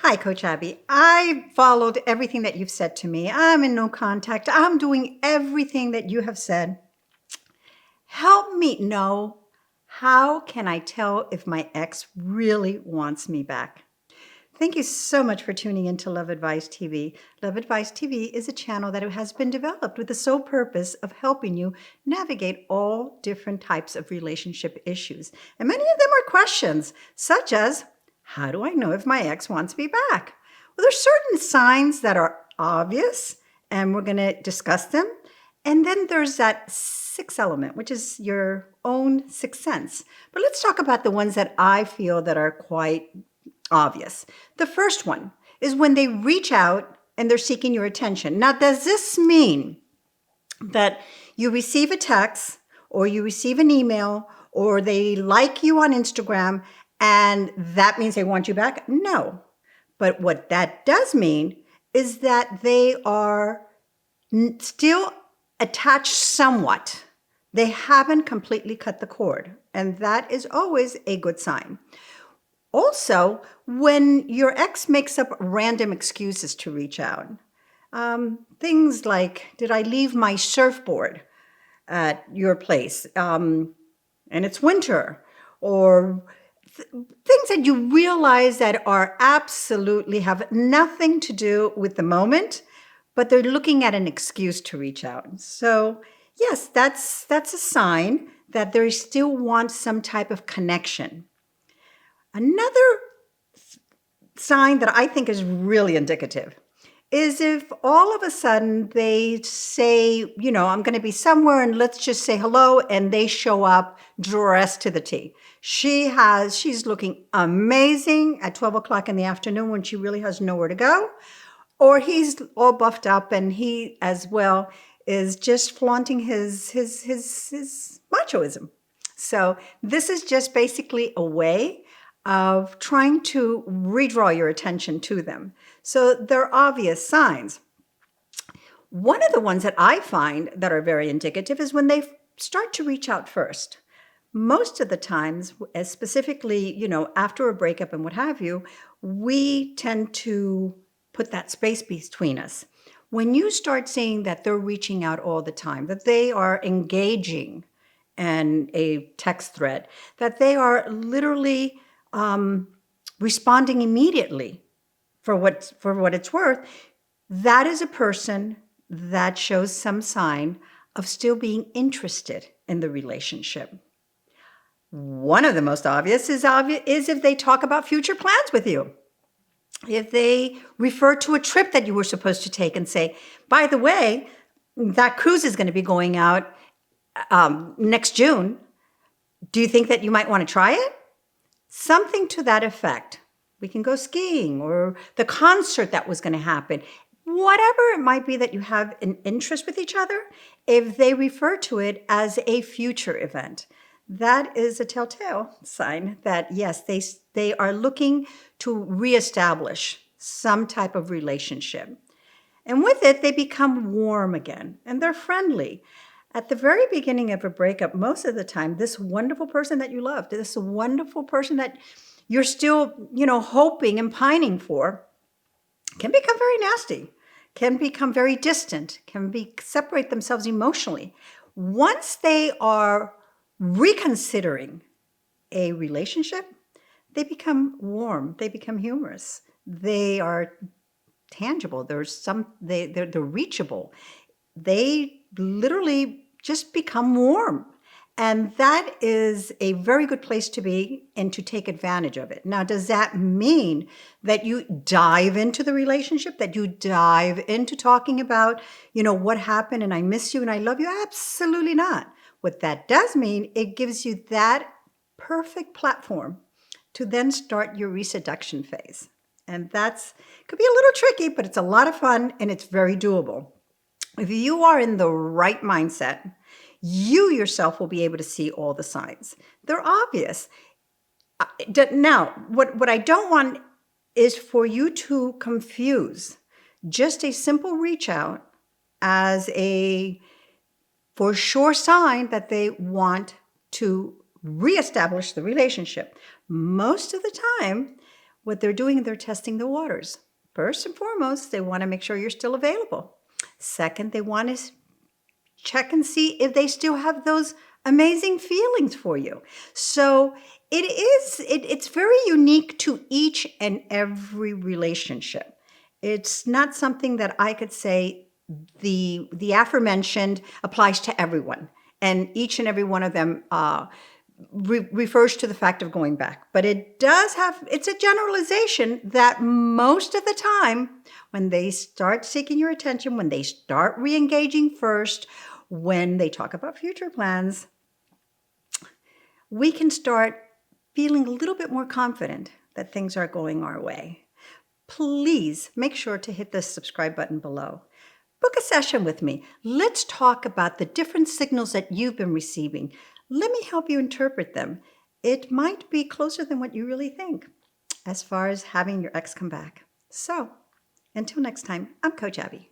Hi, Coach Abby. I followed everything that you've said to me. I'm in no contact. I'm doing everything that you have said. Help me know, how can I tell if my ex really wants me back? Thank you so much for tuning into Love Advice TV. Love Advice TV is a channel that has been developed with the sole purpose of helping you navigate all different types of relationship issues. And many of them are questions such as, how do I know if my ex wants me back? Well, there's certain signs that are obvious, and we're going to discuss them. And then there's that sixth element, which is your own sixth sense. But let's talk about the ones that I feel that are quite obvious. The first one is when they reach out and they're seeking your attention. Now, does this mean that you receive a text or you receive an email or they like you on Instagram and that means they want you back? No. But what that does mean is that they are still attached somewhat. They haven't completely cut the cord, and that is always a good sign. Also, when your ex makes up random excuses to reach out, things like, did I leave my surfboard at your place and it's winter, or things that you realize that are absolutely have nothing to do with the moment, but they're looking at an excuse to reach out. So yes, that's a sign that they still want some type of connection. Another sign that I think is really indicative is if all of a sudden they say, I'm going to be somewhere and let's just say hello, and they show up dressed to the T. She's looking amazing at 12 o'clock in the afternoon when she really has nowhere to go. Or he's all buffed up and he as well is just flaunting his machoism. So this is just basically a way of trying to redraw your attention to them. So they're obvious signs. One of the ones that I find that are very indicative is when they start to reach out first. Most of the times, as specifically, after a breakup and what have you, we tend to put that space between us. When you start seeing that they're reaching out all the time, that they are engaging in a text thread, that they are literally responding immediately for what it's worth, that is a person that shows some sign of still being interested in the relationship. One of the most obvious is if they talk about future plans with you. If they refer to a trip that you were supposed to take and say, by the way, that cruise is going to be going out next June. Do you think that you might want to try it? Something to that effect. We can go skiing, or the concert that was going to happen. Whatever it might be that you have an interest with each other, if they refer to it as a future event, that is a telltale sign that, yes, they are looking to reestablish some type of relationship. And with it, they become warm again, and they're friendly. At the very beginning of a breakup, most of the time, this wonderful person that you loved, this wonderful person that you're still, hoping and pining for, can become very nasty, can become very distant, separate themselves emotionally. Once they are reconsidering a relationship, they become warm, they become humorous, they are tangible, they're reachable. They literally just become warm. And that is a very good place to be and to take advantage of it. Now, does that mean that you dive into the relationship, that you dive into talking about, what happened and I miss you and I love you? Absolutely not. What that does mean, it gives you that perfect platform to then start your reseduction phase. And could be a little tricky, but it's a lot of fun and it's very doable. If you are in the right mindset, you yourself will be able to see all the signs. They're obvious. Now, what I don't want is for you to confuse just a simple reach out as a for sure sign that they want to reestablish the relationship. Most of the time, what they're doing, they're testing the waters. First and foremost, they want to make sure you're still available. Second, they want to check and see if they still have those amazing feelings for you. So it's very unique to each and every relationship. It's not something that I could say the aforementioned applies to everyone, and each and every one of them refers to the fact of going back. But it's a generalization that most of the time, when they start seeking your attention, when they start re-engaging first, when they talk about future plans, we can start feeling a little bit more confident that things are going our way. Please make sure to hit the subscribe button below. Book a session with me. Let's talk about the different signals that you've been receiving. Let me help you interpret them. It might be closer than what you really think as far as having your ex come back. So, until next time, I'm Coach Abby.